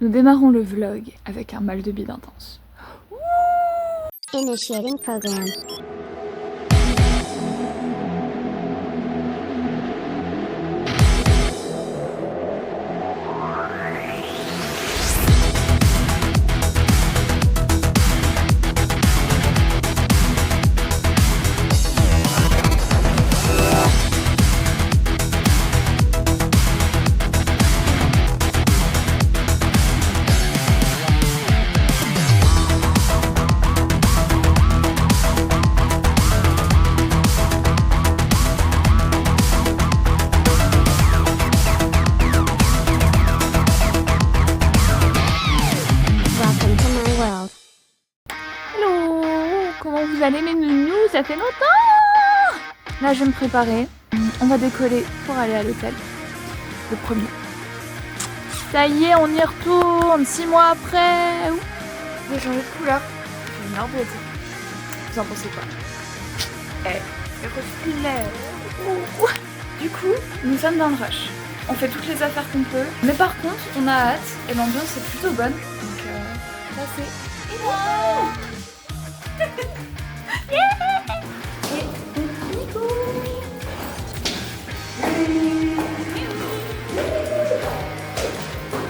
Nous démarrons le vlog avec un mal de bide intense. Initiating program. Vous allez mes nounous, ça fait longtemps. Là je vais me préparer. On va décoller pour aller à l'hôtel. Le premier. Ça y est, on y retourne 6 mois après. J'ai changé de couleur. J'ai une arbre d'été. Vous en pensez quoi? Le costume. Du coup, nous sommes dans le rush. On fait toutes les affaires qu'on peut. Mais par contre, on a hâte et l'ambiance est plutôt bonne. Donc là c'est énorme.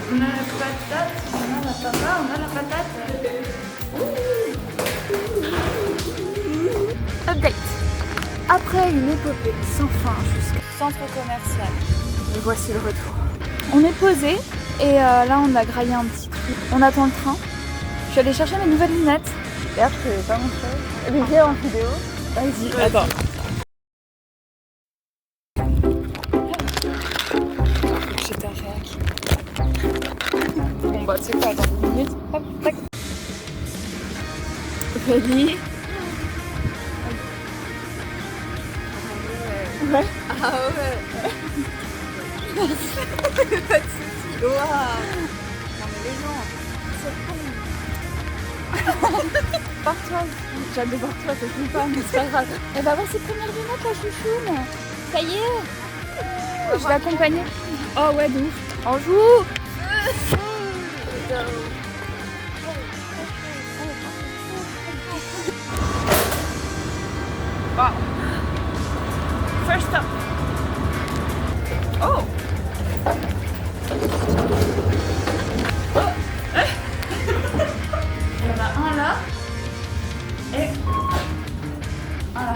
On a la patate, on a la papa, on a la patate. Update. Après une épopée sans fin jusqu'au centre commercial, et voici le retour. On est posé et là on a graillé un petit truc. On attend le train. Je suis allée chercher mes nouvelles lunettes. D'ailleurs je te l'ai pas montré. Les en vidéo. Vas-y, attends. J'étais un réac. Bon bah tu sais quoi, attends 2 minutes. Hop, tac. Ready? Ouais. Ah ouais. Pas de soucis. Waouh. Non mais les gens, c'est bon. Par toi, j'adore voir toi, ça joue pas, mais c'est pas grave. Elle va avoir ses premières lunettes, la chouchoune. Ça y est. Je vais accompagner. Oh ouais, de ouf. On joue. Wow. First stop. Oh. Il y en a un là et un là.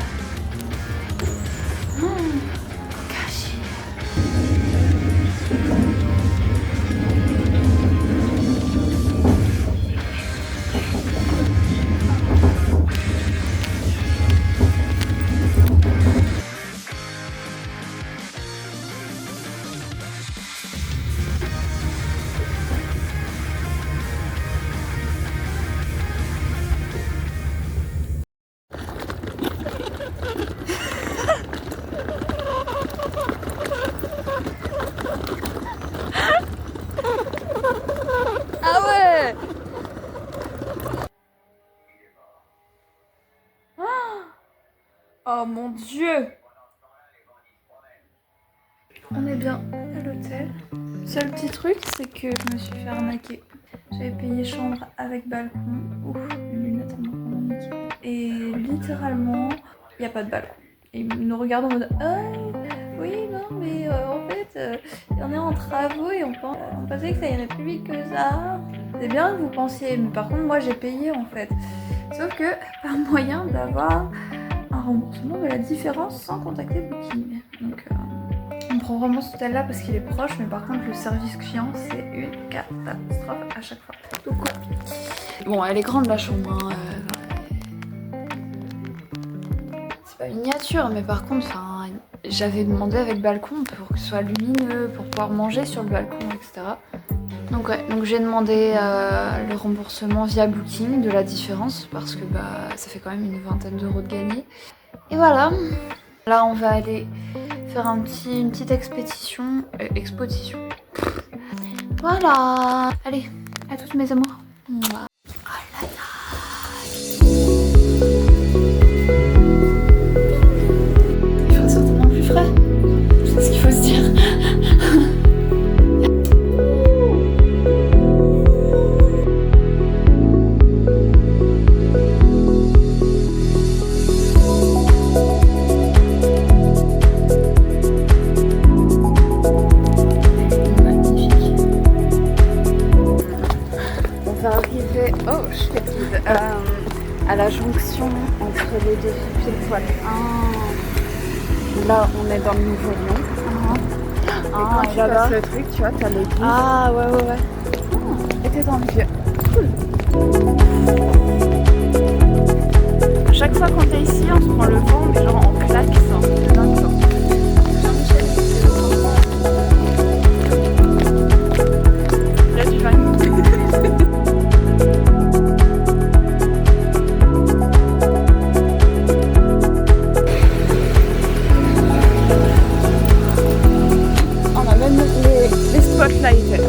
Caché. Ah ouais. Oh mon Dieu. On est bien à l'hôtel. Seul petit truc, c'est que je me suis fait arnaquer. J'avais payé chambre avec balcon. Ouf, les lunettes elles m'ont arnaqué. Et littéralement, il n'y a pas de balcon. Et ils nous regardent en mode ah, oui, non, mais en fait, on est en travaux et on pensait que ça irait plus vite que ça. C'est bien que vous pensiez, mais par contre, moi j'ai payé en fait. Sauf que, pas moyen d'avoir un remboursement de la différence sans contacter Booking. Donc, on prend vraiment ce hôtel là parce qu'il est proche, mais par contre, le service client c'est une catastrophe à chaque fois. Donc, quoi. Bon, elle est grande la chambre. Hein, c'est pas miniature, mais par contre, j'avais demandé avec balcon pour que ce soit lumineux, pour pouvoir manger sur le balcon, etc. Donc ouais, donc j'ai demandé le remboursement via Booking de la différence parce que bah ça fait quand même une vingtaine d'euros de gagné. Et voilà. Là on va aller faire une petite expédition. Exposition. Voilà. Allez, à toutes mes amours. Mouah. Oh là là. Il fera certainement plus frais. C'est ce qu'il faut se dire. est à la jonction entre les deux pile poil. Là, on est dans le Nouveau Lyon. Et quand tu passes le truc, tu vois, t'as l'église. Ah ouais. Et t'es dans le vieux. Cool. À chaque fois qu'on est ici, on se prend le vent, mais genre en claque, c'est dingue. Là, du vin. On a même les spotlights.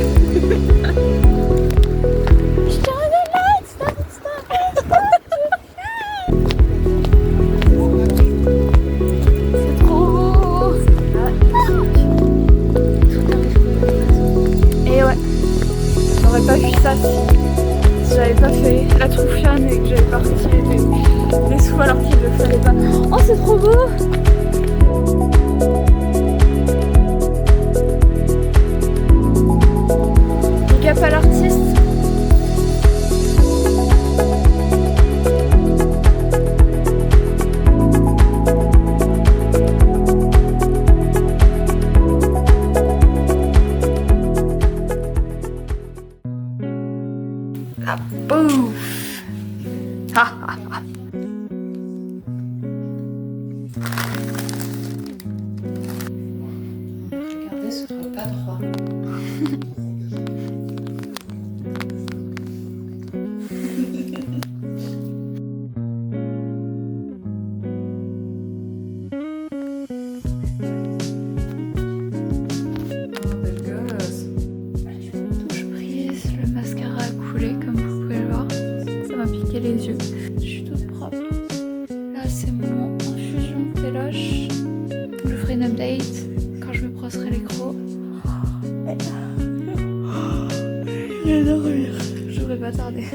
Pas vu ça si j'avais pas fait la trouffiane et que j'avais pas retiré des sous alors qu'il le fallait pas. Oh, c'est trop beau! Big up à l'artiste. Ah, bouf! Regardez, ce sera pas droit. Les yeux. Je suis toute propre. Là, c'est mon infusion téloche. Je ferai une update quand je me brosserai les crocs. Je vais dormir. Je devrais pas tarder.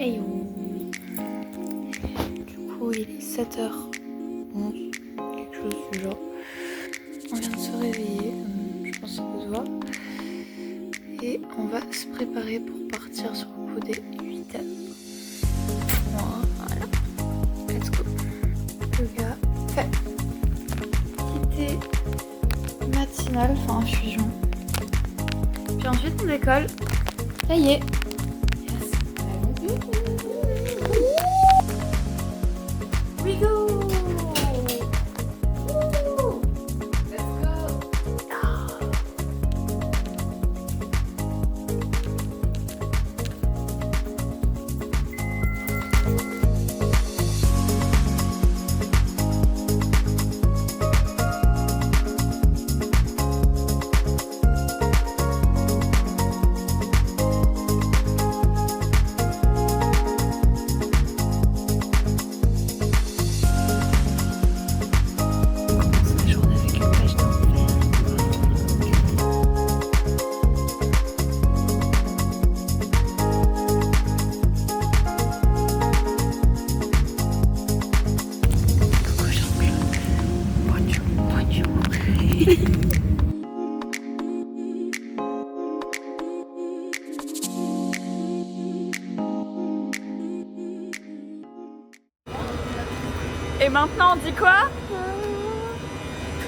Hey du coup, il est 7h11, quelque chose du genre. On vient de se réveiller, je pense qu'on se voit. Et on va se préparer pour partir sur le coup des 8h. Voilà. Let's go. Yoga fait. Petit thé matinal, enfin infusion. Puis ensuite on décolle. Ça y est. We go! Woo! Let's go! Et maintenant, on dit quoi?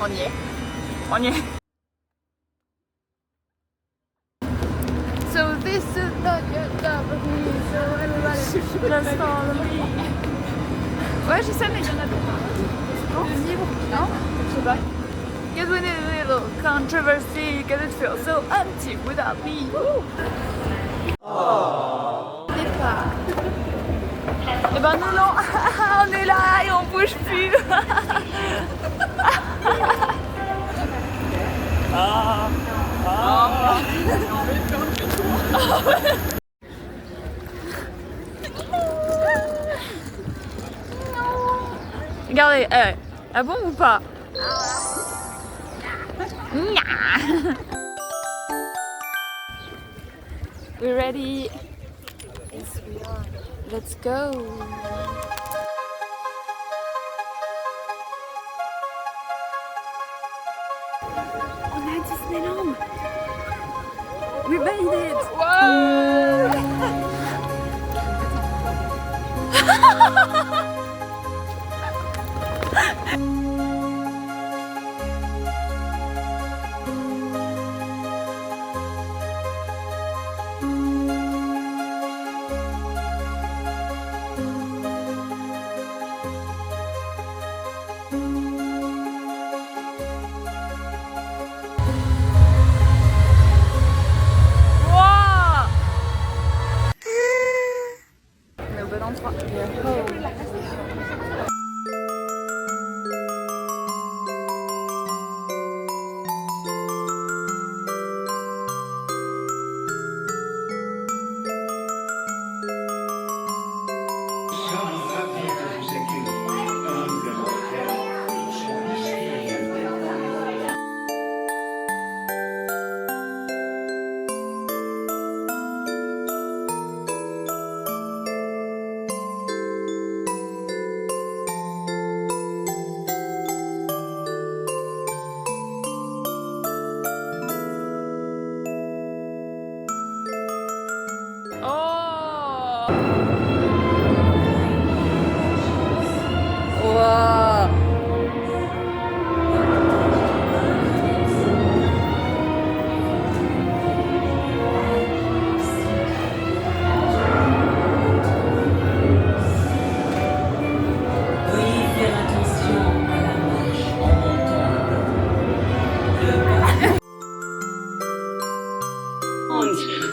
On y est. On y est. So this is not your love of me, so everybody just follow me. Ouais, je sais, mais il y en a d'autres. Non? Non? Je sais pas. Get with a little controversy, cause it feels so empty without me. Départ. Et ben non, non, on est là et on bouge plus. Regardez, ah bon ou pas? We're ready. Yes, we are. Let's go. On est à Disneyland. We made it. Wow.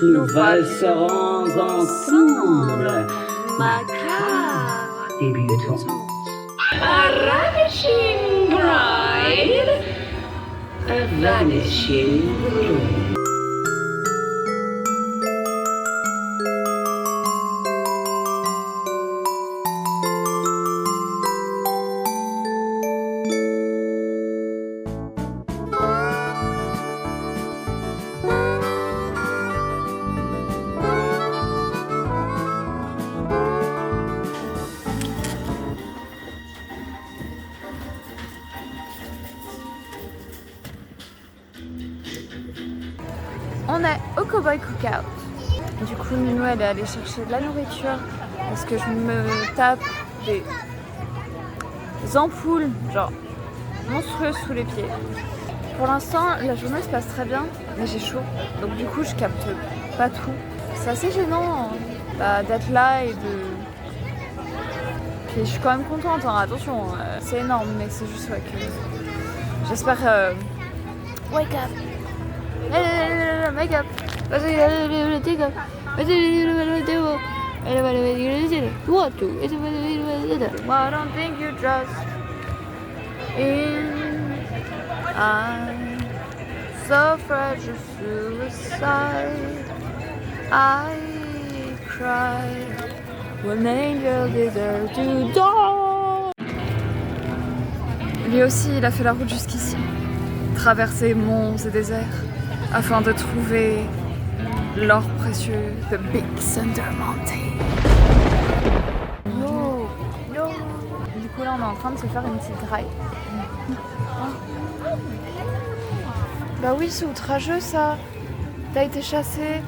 Nous valserons ensemble, macabre débutante. A ravishing bride, a vanishing groom. On est au Cowboy Cookout. Du coup, Minou, elle est allée chercher de la nourriture parce que je me tape des ampoules, genre monstrueuses sous les pieds. Pour l'instant, la journée se passe très bien, mais j'ai chaud. Donc du coup, je capte pas tout. C'est assez gênant d'être là et de... Puis je suis quand même contente, hein. Attention, c'est énorme, mais c'est juste ouais, que... J'espère... Wake up! Wake up! Why don't think you just in I'm so fragile suicide I cry when angel deserve to die. Lui aussi il a fait la route jusqu'ici, traversé monts et déserts afin de trouver l'or précieux, the Big Thunder Mountain. No, no. Du coup là on est en train de se faire une petite graille. Bah oui, c'est outrageux ça. T'as été chassé.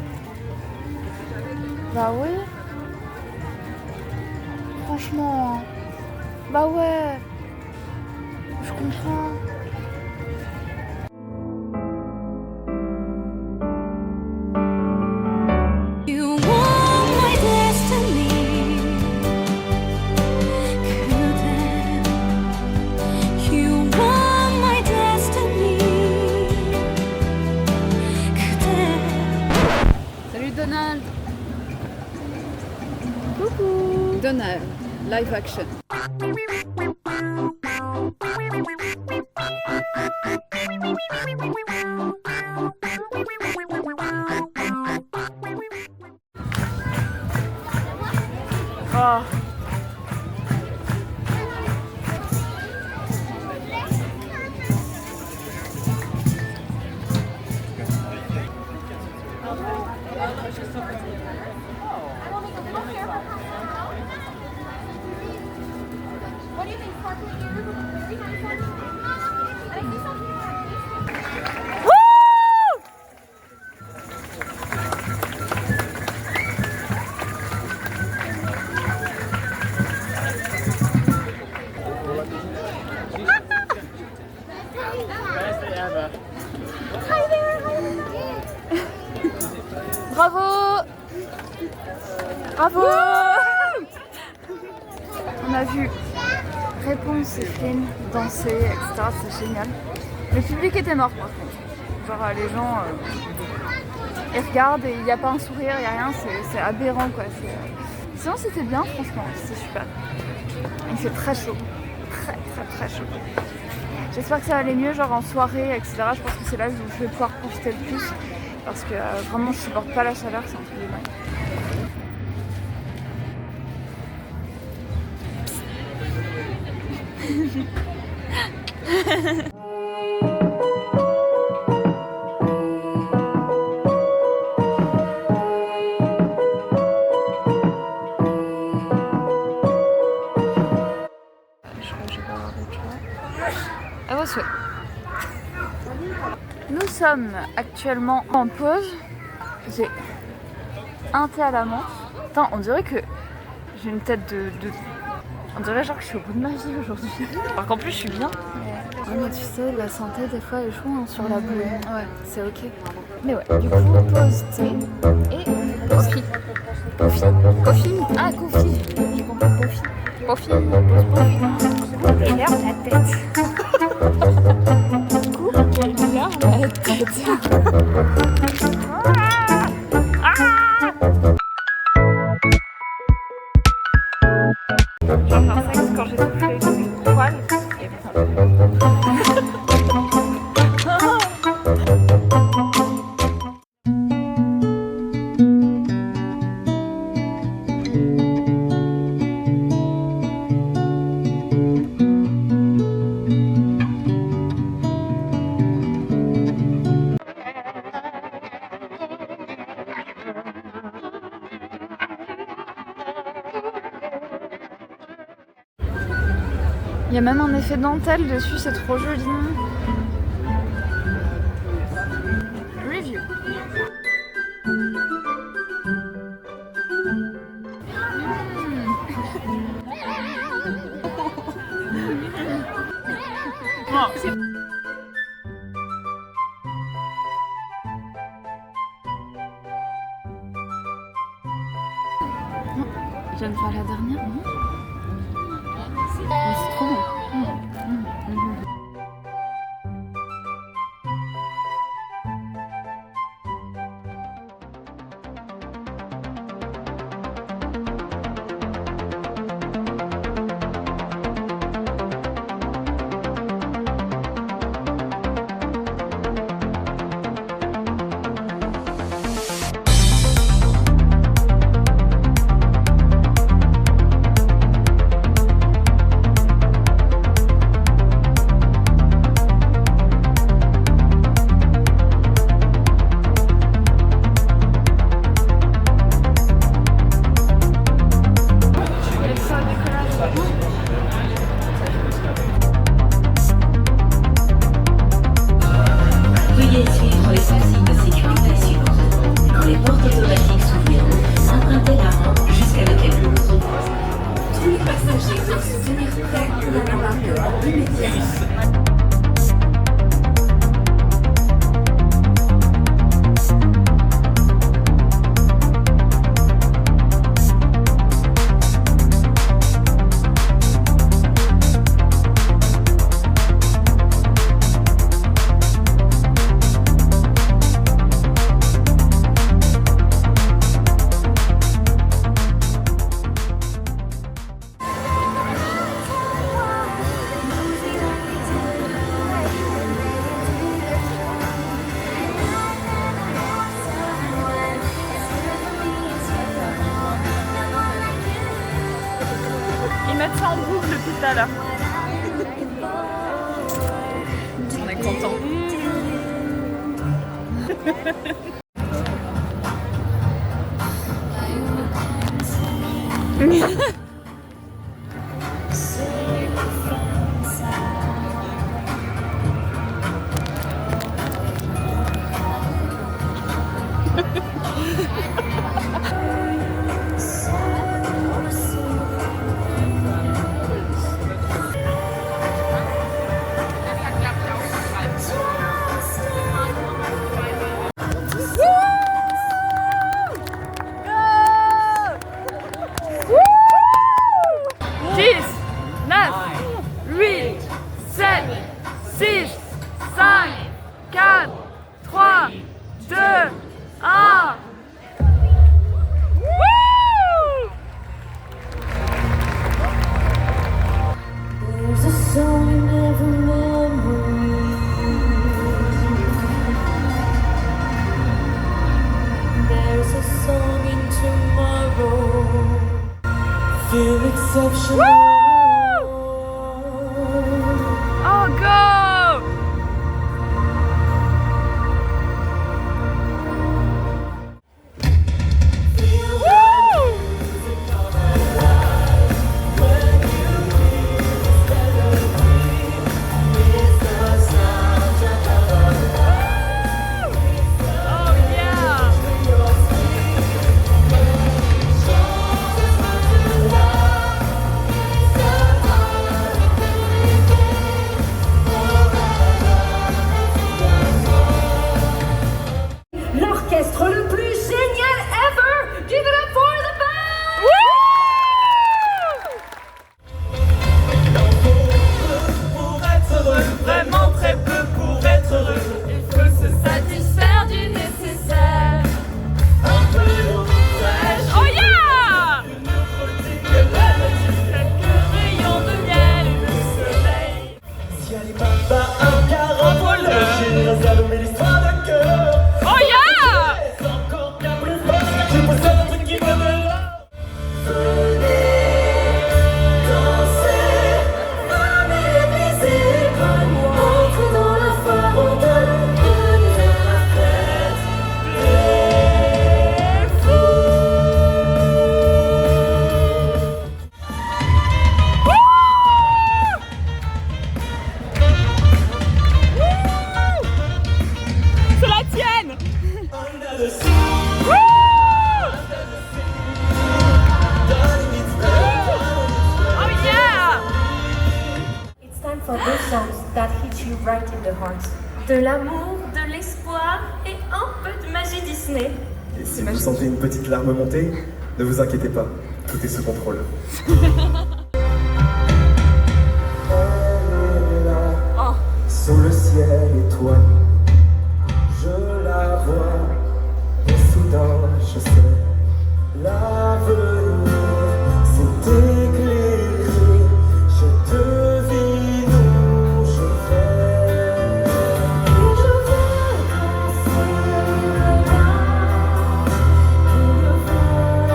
Bah oui. Franchement. Bah ouais. Je comprends. Donald. Coucou. Donald, live action. Oh. Bravo! Bravo! On a vu Réponse et Flynn danser, etc. C'est génial. Le public était mort par contre. Genre les gens ils regardent et il n'y a pas un sourire, il n'y a rien, c'est aberrant quoi. Sinon c'était bien franchement, c'était super. Il fait très chaud. Très chaud. J'espère que ça va aller mieux genre en soirée, etc. Je pense que c'est là où je vais pouvoir profiter le plus. Parce que vraiment je supporte pas la chaleur, c'est un truc de dingue. À vos souhaits. Nous sommes actuellement en pause. J'ai un thé à la menthe. Putain, on dirait que j'ai une tête de... On dirait genre que je suis au bout de ma vie aujourd'hui. Alors qu'en plus je suis bien. Ouais, mais tu sais, la santé des fois elle joue sur la boule. Ouais, c'est ok. Mais ouais, du coup, pause thé et coffee. Coffee. Ah, coffee. J'ai compris coffee. Coffee. Et l'air la tête. Du coup, j'ai l'air la tête. Genre un sexe quand j'ai soufflé une poêle et il y a même un effet dentelle dessus, c'est trop joli. Review. Je viens de faire la dernière. C'est trop bon. Veuillez suivre les consignes de sécurité suivantes. Quand les portes automatiques s'ouvriront, empruntez la rampe jusqu'à laquelle vous vous. Tous les passagers doivent se tenir prêts pour un embarquement immédiat. Ils mettent ça en boucle depuis tout à l'heure. On est content. Light in the Heart. De l'amour, de l'espoir et un peu de magie Disney. Et si vous sentez une petite larme monter, ne vous inquiétez pas, tout est sous contrôle. Sous le ciel étoilé, je la vois, et soudain je sais, l'avenir s'est éclairé, je devine où je vais. Et je veux tracer le regard, et le voir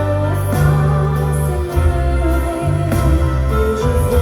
s'élever, et je vois.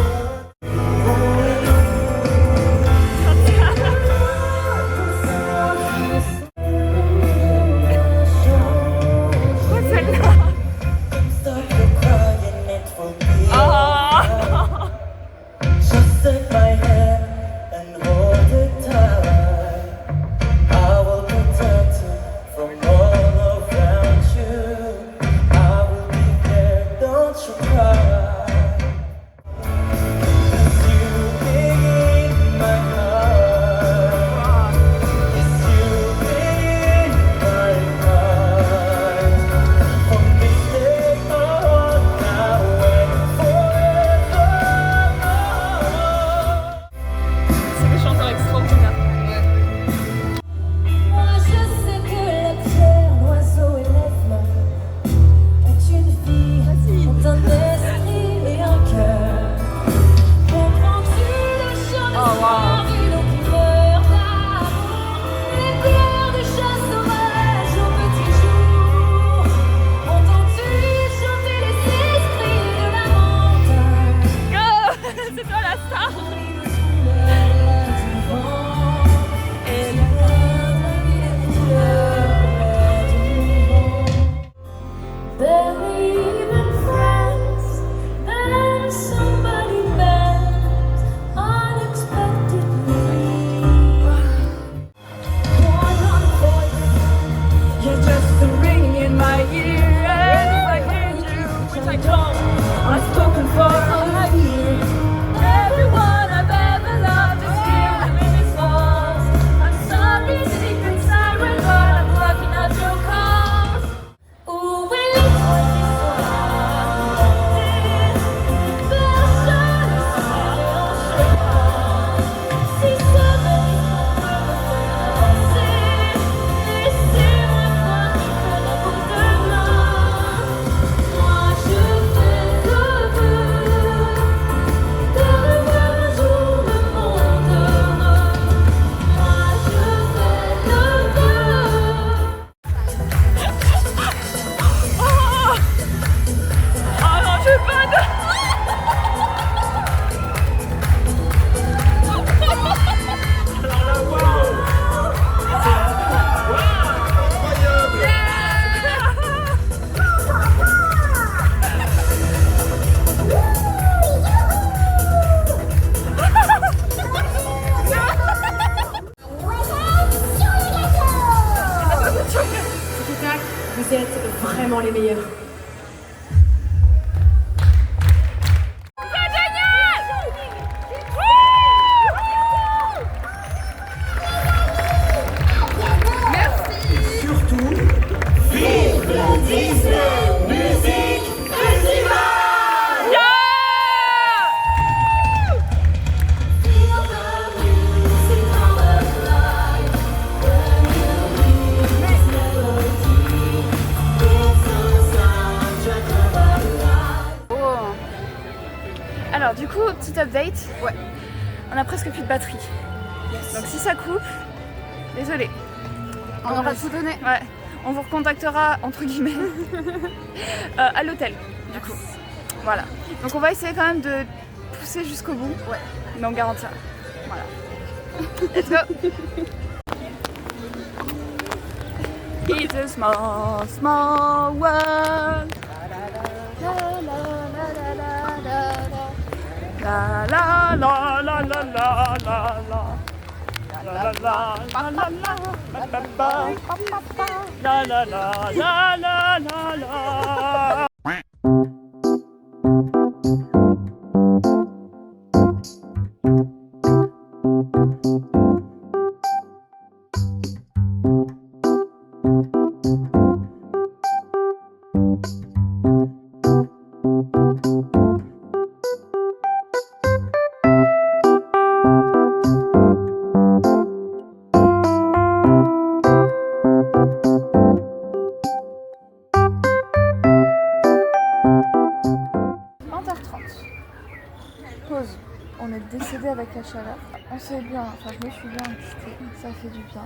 Vous êtes vraiment les meilleurs. Alors du coup, petit update, on a presque plus de batterie. Donc si ça coupe, désolé. On aura tout donné. Ouais, on vous recontactera entre guillemets à l'hôtel du coup. Voilà. Donc on va essayer quand même de pousser jusqu'au bout. Ouais. Mais on garantira. Voilà. Let's go. It's a small, small world. La la la la la la la la la. La la la la la la la la la la la. chaleur. On s'est bien, enfin je me suis bien excitée, ça fait du bien.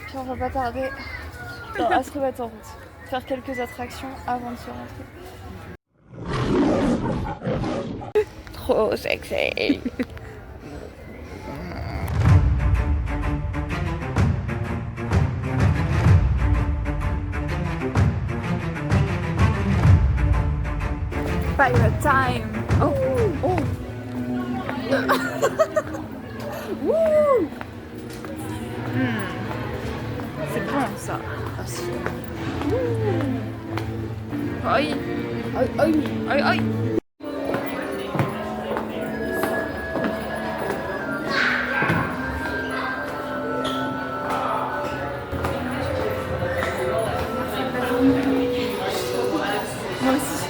Puis on va pas tarder à se remettre en route. Faire quelques attractions avant de se rentrer. Trop sexy. Pirate time. Oh, oh. C'est bon ça. Merci. Aïe. Aïe, aïe, aïe, aïe. Moi aussi.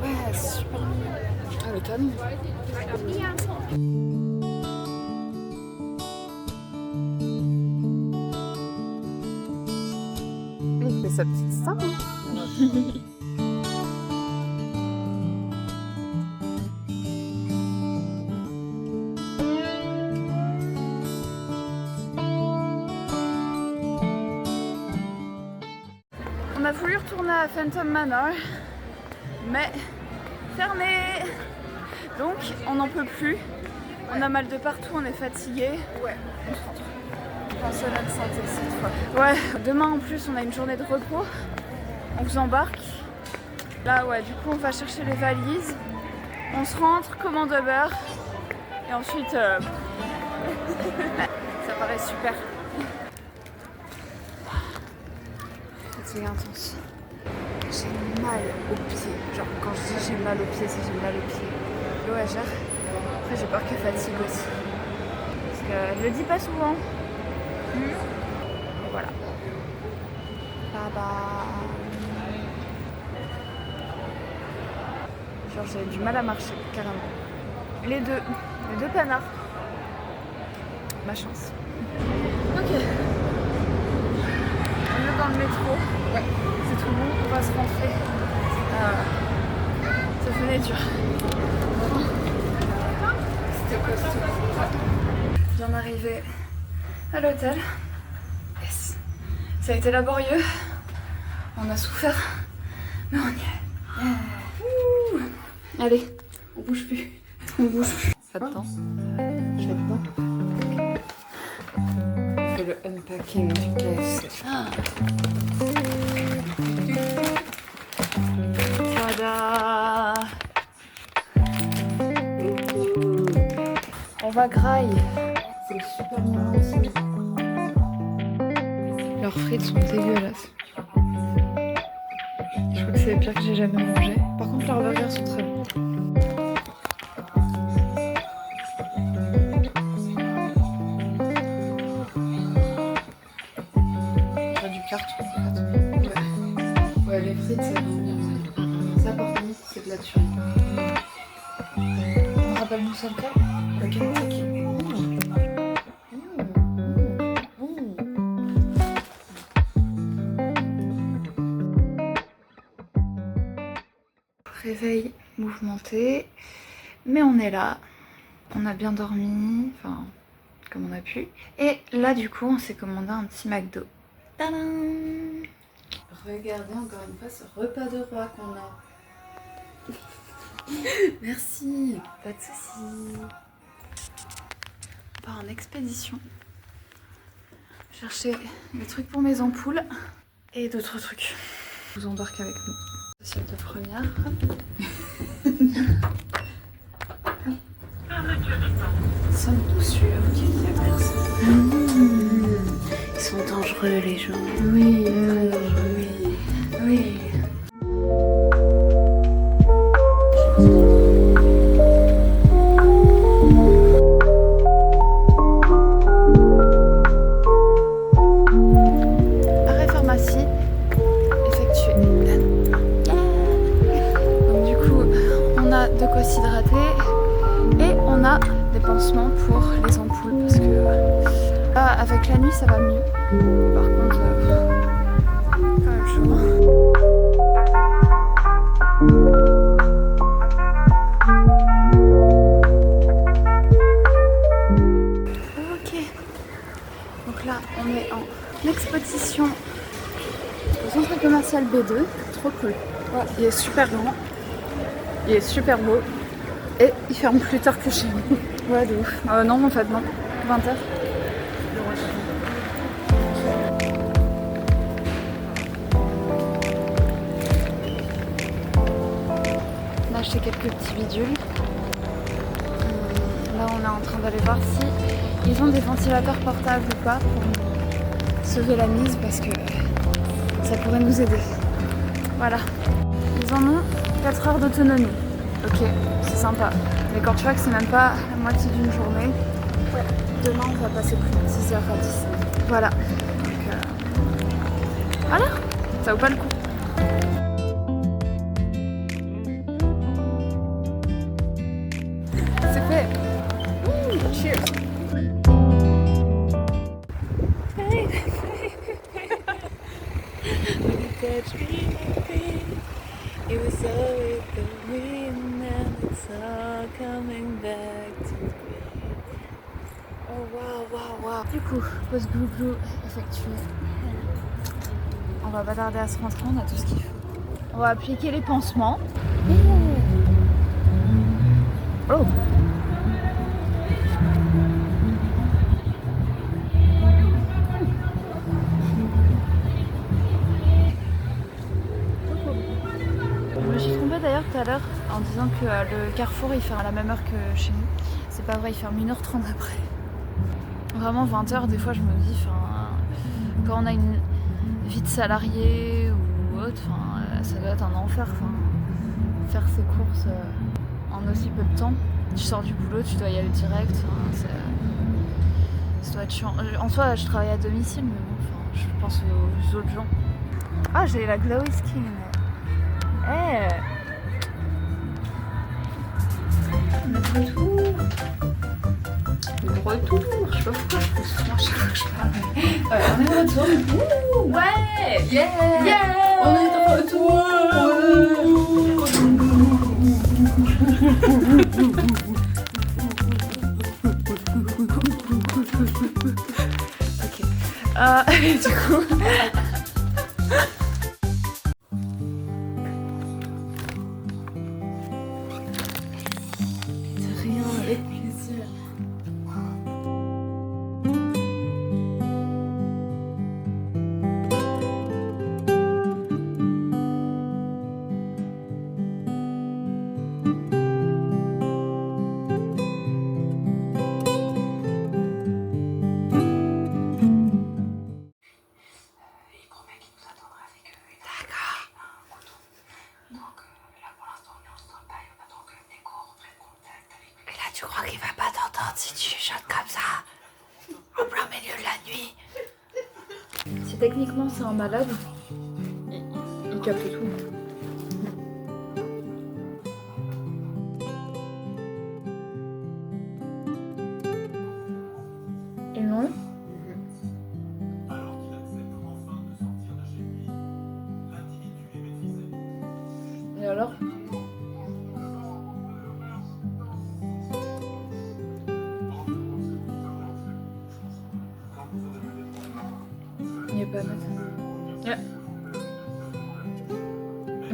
Ouais, c'est super mignon. Ah, le canon. Il fait sa petite star. On a voulu retourner à Phantom Manor, mais fermé. Donc on n'en peut plus. On a mal de partout, on est fatigué. Ouais, on se rentre. Pensez à notre santé cette fois. Ouais, demain en plus on a une journée de repos. On vous embarque. Là ouais, du coup on va chercher les valises. On se rentre, commande Uber. Et ensuite... ça paraît super. C'est intense. J'ai mal aux pieds. Genre quand je dis j'ai mal aux pieds, c'est j'ai mal aux pieds. L'OHR. Après j'ai peur que fatigue aussi. Parce qu'elle le dit pas souvent. Et voilà. Bye bye. Genre j'ai du mal à marcher, carrément. Les deux panards. Ma chance. Ok. On est dans le métro. Ouais. C'est tout bon, on va se rentrer. Ça venait dur. C'était costaud. Bien arrivé à l'hôtel. Yes. Ça a été laborieux. On a souffert. Mais on y est. Ouh. Allez, on bouge plus. On bouge plus. Attends. Je vais dedans. On fait le unpacking du KFC. Tada! On va graille. C'est super bon aussi. Leurs frites sont dégueulasses. Je crois que c'est les pires que j'ai jamais mangé. Par contre, leurs burgers sont très bons. J'ai du carton en fait. Ouais, les frites c'est vraiment bien. Ça par contre, c'est de la tuerie. On rappelle nous ça le cas? Le Kentucky. Réveil mouvementé, mais on est là, on a bien dormi, enfin comme on a pu. Et là du coup on s'est commandé un petit McDo. Tadam! Regardez encore une fois ce repas de roi qu'on a. Merci, pas de soucis. On part en expédition. Chercher des trucs pour mes ampoules et d'autres trucs. Je vous embarque avec nous. Sociale de première. Sommes-nous sûrs qu'il y a personne? sont dangereux, les gens. Oui, très dangereux. Oui. Arrêt pharmacie effectué. Donc du coup, on a de quoi s'hydrater et on a des pansements pour les ampoules parce que là, avec la nuit, ça va mieux. Par contre, pas le jour. Ok. Donc là, on est en exposition au centre commercial B2. Trop cool. Ouais, il est super grand. Il est super beau. Et il ferme plus tard que chez nous. Ouais, de ouf. Non, en fait, non. 20h. On a acheté quelques petits bidules. Là, on est en train d'aller voir si ils ont des ventilateurs portables ou pas pour nous sauver la mise parce que ça pourrait nous aider. Voilà. Ils en ont 4 heures d'autonomie. Ok, c'est sympa. Mais quand tu vois que c'est même pas la moitié d'une journée, demain on va passer plus de 6h à 10. Voilà. Donc, voilà, ça vaut pas le coup. C'est fait. Cheers. It was always the wind and it's all coming back to me. Oh waouh, waouh, waouh. Du coup, pause glou-glou effectuée. On va pas tarder à se rentrer, on a tout ce qu'il faut. On va appliquer les pansements. Oh. Je me suis trompée d'ailleurs tout à l'heure en disant que le Carrefour il ferme à la même heure que chez nous. C'est pas vrai, il ferme 1h30 après. Vraiment 20h, des fois je me dis, quand on a une vie de salarié ou autre, ça doit être un enfer. Faire ses courses en aussi peu de temps. Tu sors du boulot, tu dois y aller direct. Ça doit être chiant. En soi, je travaille à domicile, mais bon, je pense aux autres gens. Ah, j'ai la glowy skin. Eh. De retour, je sais pas pourquoi je pose souvent chaque fois que je parle. On est de retour. Ouais. Yeah. On est de retour. Ok. Du coup. Tu crois qu'il va pas t'entendre si tu chuchotes comme ça en plein milieu de la nuit? Si techniquement c'est un malade, il capte tout. Et non. Et alors? Il est pas net. Yeah.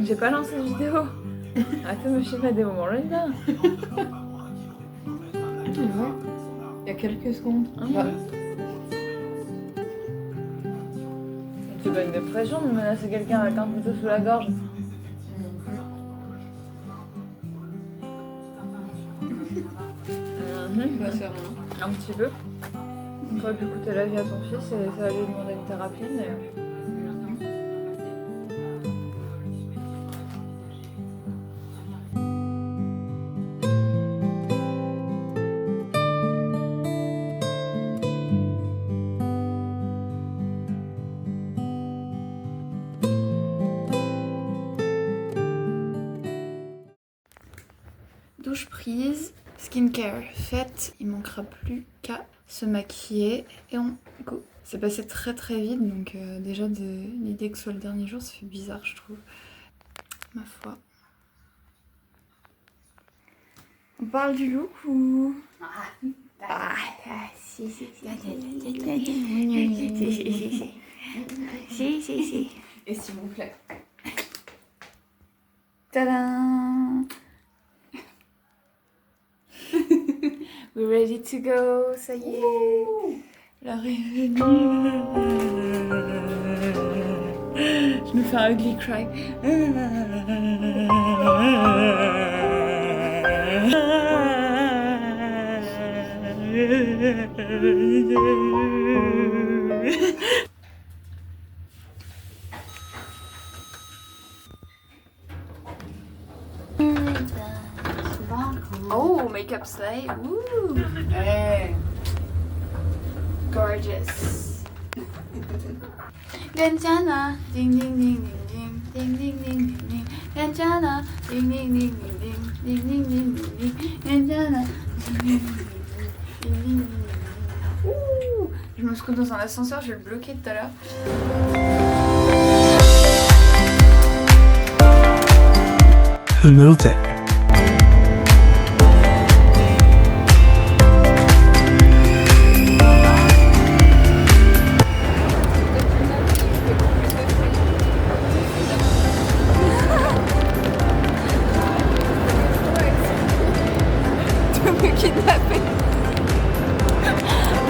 J'ai pas lancé de vidéo. Arrêtez de me filmer des moments là. Il y a quelques secondes. C'est pas une dépression de menacer quelqu'un avec un couteau sous la gorge. Bah, c'est rien. Un petit peu. On aurait pu coûter la vie à ton fils et ça va lui demander une thérapie, mais... Douche prise, skincare faite, il manquera plus qu'à se maquiller et on go. C'est passé très très vite donc déjà l'idée que ce soit le dernier jour ça fait bizarre je trouve. Ma foi. On parle du look ou... Si. Et s'il vous plaît. Tadam! We're ready to go, ça y est. L'heure est venue. Je me fais un ugly cry. Oh, makeup slay. Ooh. Hey. Gorgeous. Ganjana, ding ding ding ding ding ding ding ding ding. Ganjana, ding ding ding ding ding ding ding ding ding. Ganjana, ding ding ding ding ding. Ouh. Je me scoute dans un ascenseur, je vais le bloquer tout à l'heure. Little Tech.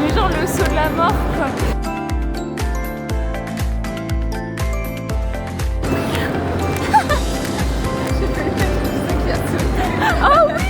Mais genre le saut de la mort quoi. Oh oui.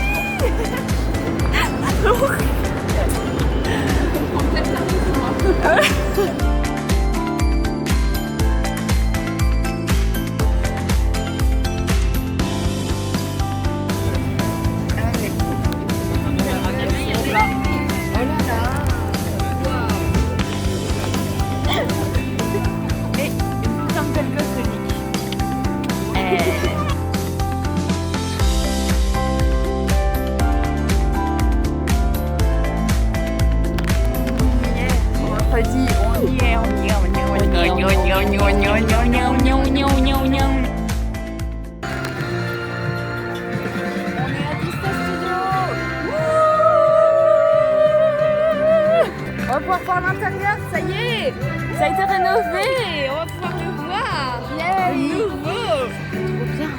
On va pouvoir voir l'intérieur, ça y est. Ça a été rénové, on va pouvoir le voir. Yeah, nouveau. Trop bien.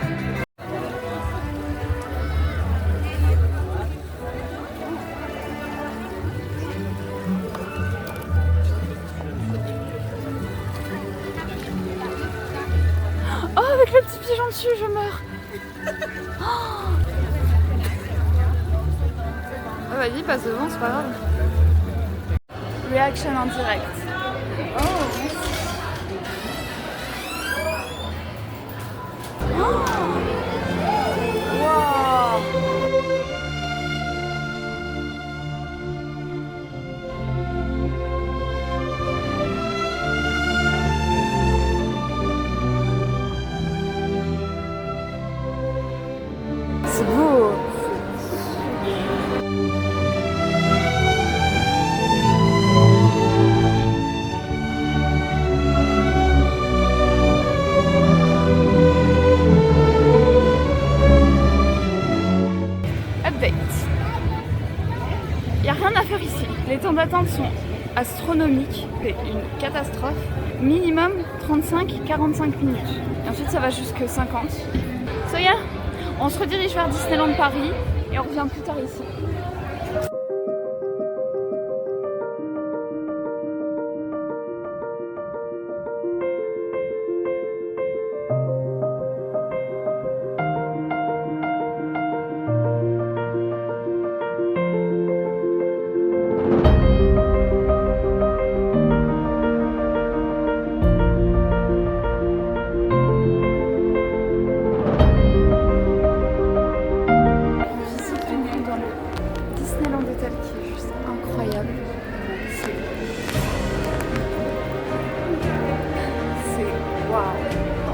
Oh, avec le petit pigeon dessus, je meurs. Oh, vas-y, passe devant, c'est pas grave. Reaction en direct. Oh, c'est beau. Update. Il n'y a rien à faire ici. Les temps d'attente sont astronomiques. C'est une catastrophe. Minimum 35-45 minutes. Et ensuite ça va jusque 50. So yeah, on se redirige vers Disneyland Paris et on revient plus tard ici.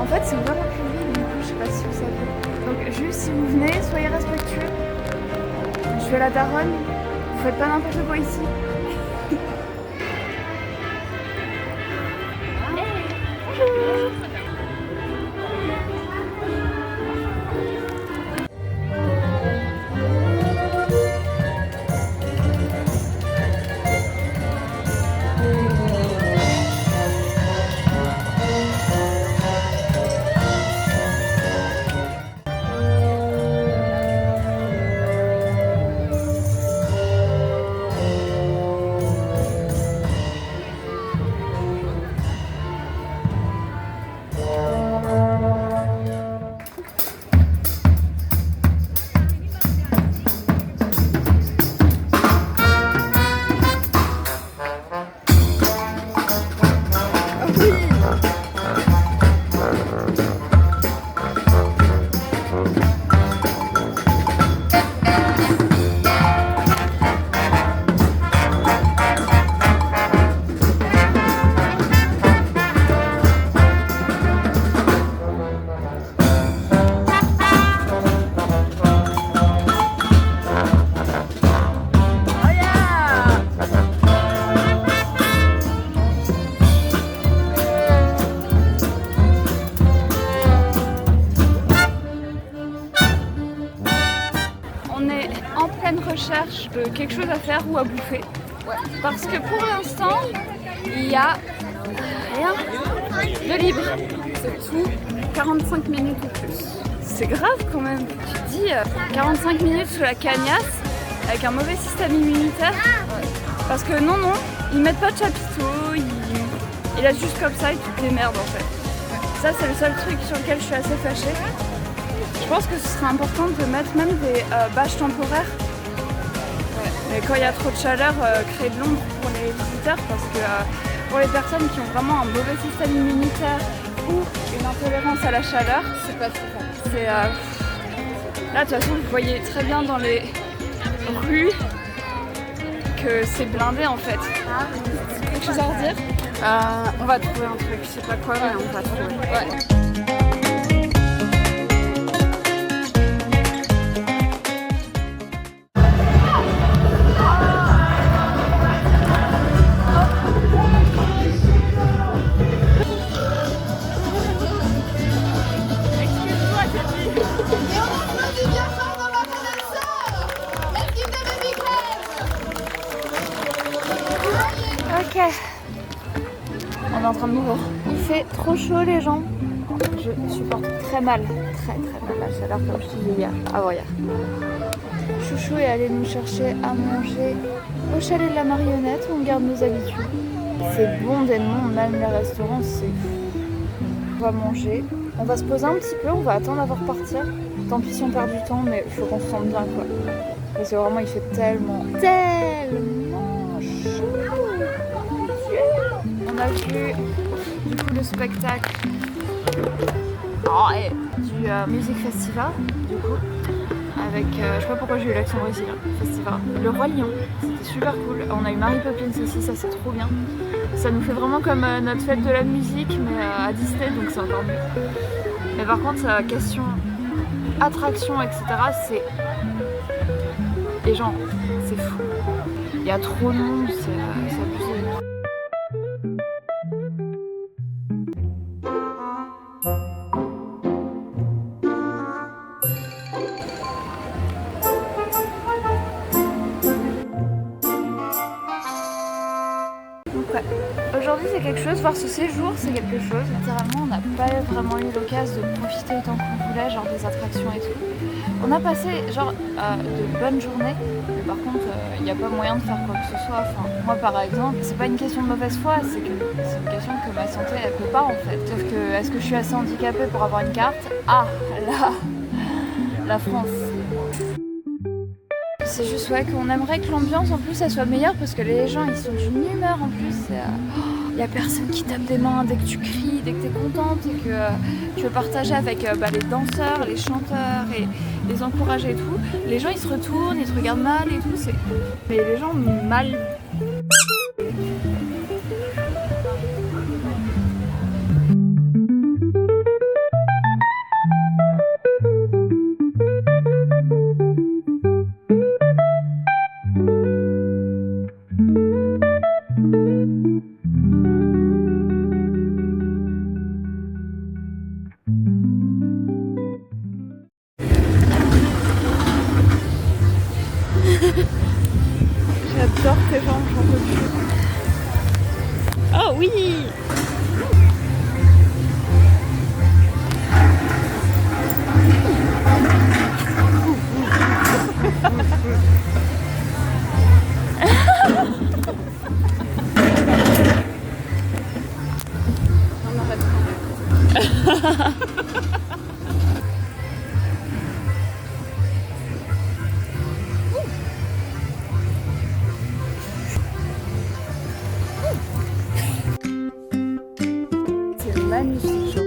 fait, c'est ouvert au public, du coup, je sais pas si vous savez. Donc, juste si vous venez, soyez respectueux. Je fais la daronne, vous faites pas n'importe quoi ici. Recherche de quelque chose à faire ou à bouffer. Ouais. Parce que pour l'instant, il y a rien de libre. C'est tout 45 minutes ou plus. C'est grave quand même. Tu te dis 45 minutes sous la cagnasse avec un mauvais système immunitaire. Parce que non, ils mettent pas de chapiteaux, ils laissent juste comme ça et tu te démerdes en fait. Ça c'est le seul truc sur lequel je suis assez fâchée. Je pense que ce serait important de mettre même des bâches temporaires. Mais quand il y a trop de chaleur, créer de l'ombre pour les visiteurs parce que pour les personnes qui ont vraiment un mauvais système immunitaire ou une intolérance à la chaleur, c'est pas très fun. Là, de toute façon, vous voyez très bien dans les rues que c'est blindé en fait. Quelque chose à redire On va trouver un truc, je sais pas quoi, mais on va trouver. Ouais. Ok, on est en train de mourir. Il fait trop chaud les gens. Je supporte très mal la chaleur comme je te disais hier, avant-hier. Chouchou est allé nous chercher à manger au chalet de la marionnette où on garde nos habitudes. C'est bon des noms, même les restaurants, c'est fou. On va manger, on va se poser un petit peu, on va attendre avant de partir. Tant pis si on perd du temps, mais il faut qu'on se sente bien quoi. Parce que vraiment il fait tellement chaud. On a vu du coup le spectacle du Music Festival du coup avec je sais pas pourquoi j'ai eu l'accent brésilien, Festival, le Roi Lion, c'était super cool. On a eu Mary Poppins aussi, ça c'est trop bien. Ça nous fait vraiment comme notre fête de la musique mais à Disney donc c'est encore mieux. Mais par contre question attraction etc c'est les gens, c'est fou. Il y a trop de monde, c'est abusé. Aujourd'hui c'est quelque chose, voir ce séjour c'est quelque chose. Littéralement on n'a pas vraiment eu l'occasion de profiter autant qu'on voulait, genre des attractions et tout. On a passé genre de bonnes journées, mais par contre il n'y a pas moyen de faire quoi que ce soit. Enfin, moi par exemple, c'est pas une question de mauvaise foi, c'est une question que ma santé elle peut pas en fait. Sauf que est-ce que je suis assez handicapée pour avoir une carte? Ah là, la France. C'est juste ouais, qu'on aimerait que l'ambiance en plus elle soit meilleure parce que les gens ils sont d'une humeur en plus. Il y a personne qui tape des mains dès que tu cries, dès que tu es contente et que tu veux partager avec les danseurs, les chanteurs et les encourager et tout. Les gens ils se retournent, ils te regardent mal et tout. Mais les gens mal. C'est magnifique, genre.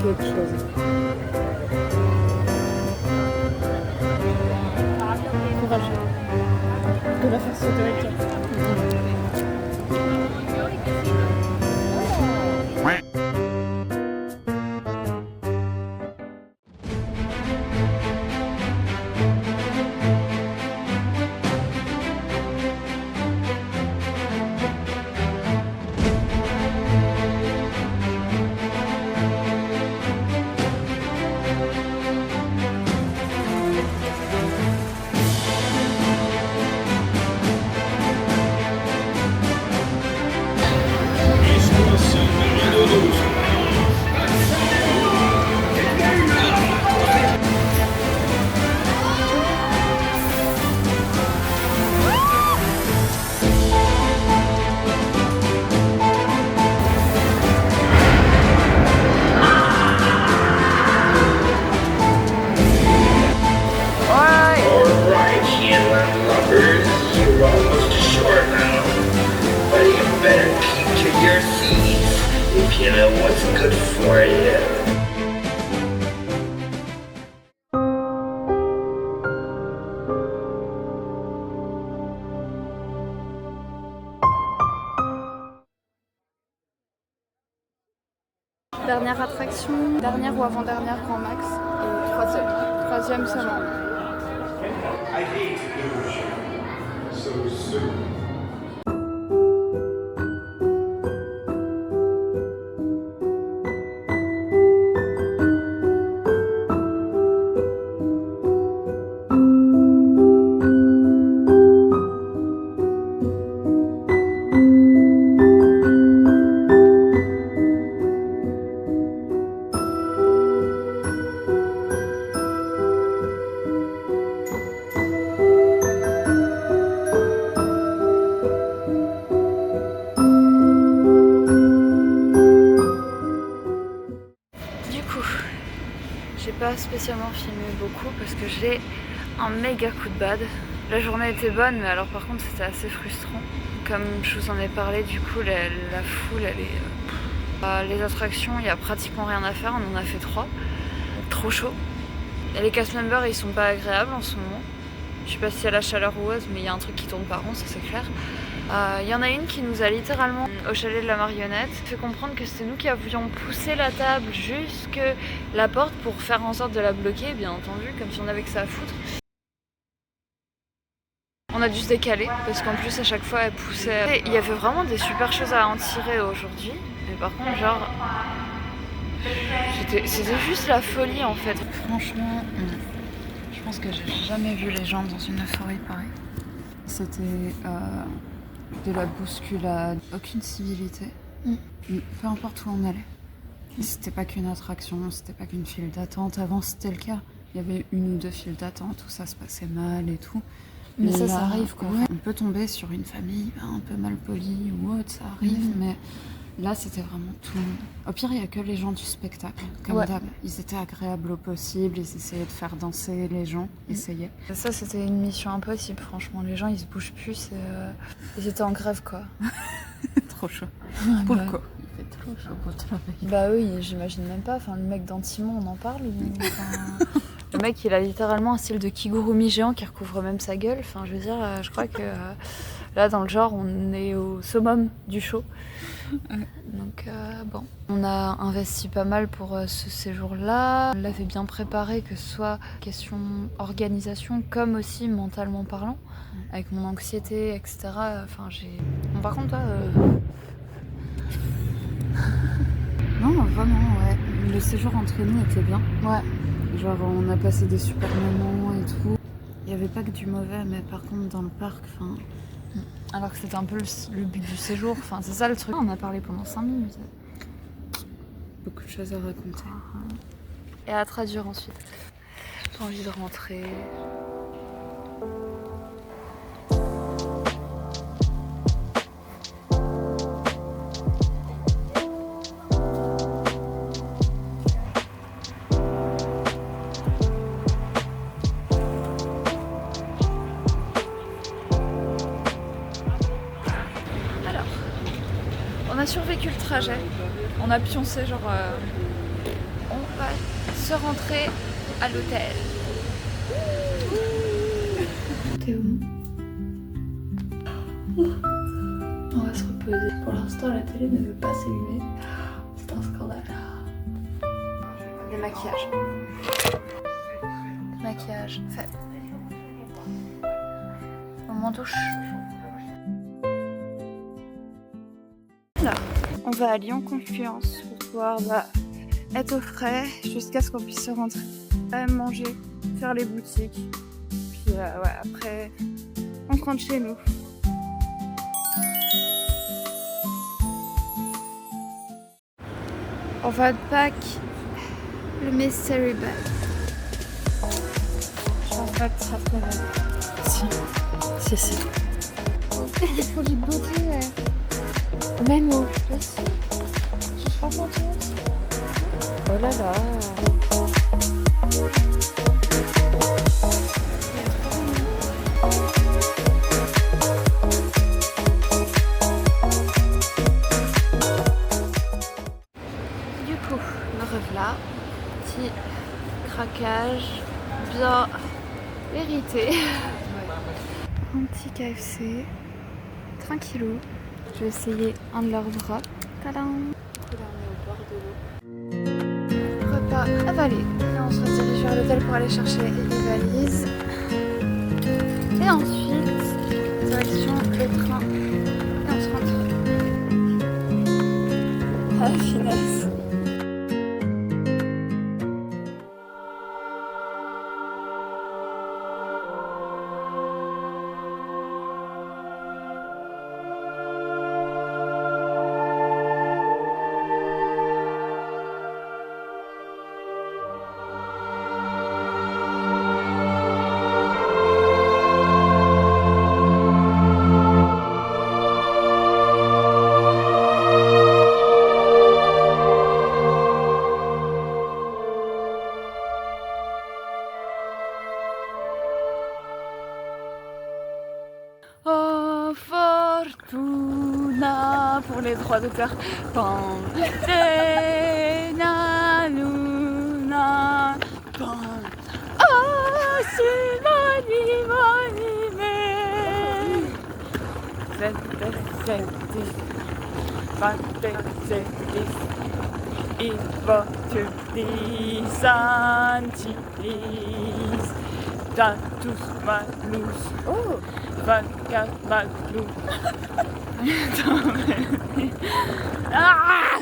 Quelque chose. Courageux. De la faire sauter la carte. You know what's good for you. Dernière attraction, dernière ou avant-dernière grand max, et troisième seulement. I hate to so soon. J'ai pas spécialement filmé beaucoup parce que j'ai un méga coup de bad. La journée était bonne, mais alors par contre c'était assez frustrant. Comme je vous en ai parlé, du coup la foule elle est... les attractions, il y a pratiquement rien à faire, on en a fait 3. Trop chaud. Et les cast members ils sont pas agréables en ce moment. Je sais pas si c'est la chaleur ou autre, mais il y a un truc qui tourne pas rond, ça c'est clair. Il y en a une qui nous a littéralement, au chalet de la marionnette, fait comprendre que c'était nous qui avions poussé la table jusque la porte pour faire en sorte de la bloquer, bien entendu, comme si on avait que ça à foutre. On a dû se décaler, parce qu'en plus à chaque fois elle poussait... Et il y avait vraiment des super choses à en tirer aujourd'hui, mais par contre genre... C'était juste la folie en fait. Franchement, je pense que j'ai jamais vu les gens dans une euphorie pareille. C'était de la bousculade, aucune civilité, peu importe où on allait. C'était pas qu'une attraction, c'était pas qu'une file d'attente. Avant c'était le cas, il y avait 1 ou 2 files d'attente où ça se passait mal et tout. Mais ça, ça arrive quoi. Ouais, on peut tomber sur une famille un peu mal polie ou autre, ça arrive, mais là c'était vraiment tout le monde. Au pire, il n'y a que les gens du spectacle, comme d'hab. Ils étaient agréables au possible, ils essayaient de faire danser les gens, essayaient. Ça c'était une mission impossible, franchement. Les gens ils se bougent plus, ils étaient en grève quoi. Trop chaud. Pour le coup. Il fait trop chaud pour travailler. Bah oui, j'imagine même pas. Enfin, le mec d'Antimon, on en parle ou... enfin... Le mec, il a littéralement un style de kigurumi géant qui recouvre même sa gueule. Enfin, je veux dire, je crois que là, dans le genre, on est au summum du show. Donc, bon. On a investi pas mal pour ce séjour-là. On l'avait bien préparé, que ce soit question organisation, comme aussi mentalement parlant. Avec mon anxiété, etc. Enfin, Bon, par contre, toi... Non, vraiment, ouais. Le séjour entre nous était bien. Ouais. Genre, on a passé des super moments et tout. Il n'y avait pas que du mauvais, mais par contre, dans le parc, enfin... Alors que c'était un peu le but du séjour. Enfin, c'est ça le truc. On a parlé pendant 5 minutes. Beaucoup de choses à raconter. Et à traduire ensuite. J'ai envie de rentrer. On a survécu le trajet, on a pioncé genre on va se rentrer à l'hôtel. T'es où? On va se reposer. Pour l'instant la télé ne veut pas s'allumer. C'est un scandale. Le maquillage. Maquillage fait. Moment douche. Là, on va à Lyon Confluence pour pouvoir être au frais jusqu'à ce qu'on puisse se rentrer, manger, faire les boutiques. Puis ouais, après, on rentre chez nous. On va pack le mystery bag. Je pense pas que ça ferait mal. Si. Des produits de beauté, ouais. Même au plus. Je suis pas contente. Oh là là. Du coup, me revoilà. Petit craquage bien mérité. Un petit KFC. Tranquillou. Je vais essayer un de leurs draps. Tadam! Là, on est au bord de l'eau. Repas avalé. Et on se redirige vers l'hôtel pour aller chercher les valises. Et ensuite, direction le train. Et on se rentre. Ah, la finesse! Oh fortuna pour les droits d'auteur. Pantena luna. Oh simani manime. Ivotulis antilis. Datus malus. Oh. 24 malus. Ah!